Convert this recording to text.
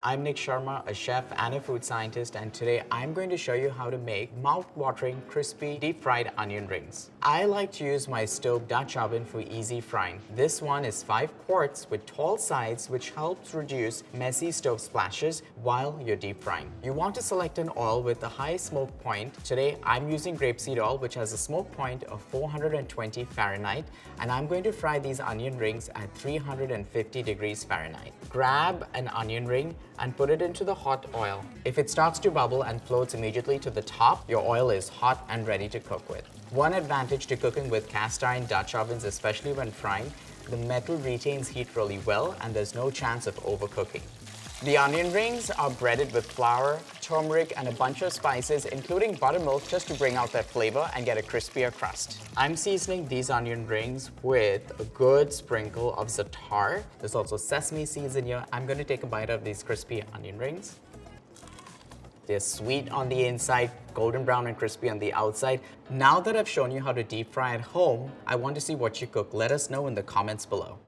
I'm Nik Sharma, a chef and a food scientist, and today I'm going to show you how to make mouth-watering, crispy, deep-fried onion rings. I like to use my STAUB Dutch oven for easy frying. This one is 5 quarts with tall sides, which helps reduce messy stove splashes while you're deep frying. You want to select an oil with a high smoke point. Today, I'm using grapeseed oil, which has a smoke point of 420 Fahrenheit, and I'm going to fry these onion rings at 350 degrees Fahrenheit. Grab an onion ring and put it into the hot oil. If it starts to bubble and floats immediately to the top, your oil is hot and ready to cook with. One advantage to cooking with cast iron Dutch ovens, especially when frying, the metal retains heat really well and there's no chance of overcooking. The onion rings are breaded with flour, turmeric, and a bunch of spices, including buttermilk, just to bring out their flavor and get a crispier crust. I'm seasoning these onion rings with a good sprinkle of za'atar. There's also sesame seeds in here. I'm going to take a bite of these crispy onion rings. They're sweet on the inside, golden brown and crispy on the outside. Now that I've shown you how to deep fry at home, I want to see what you cook. Let us know in the comments below.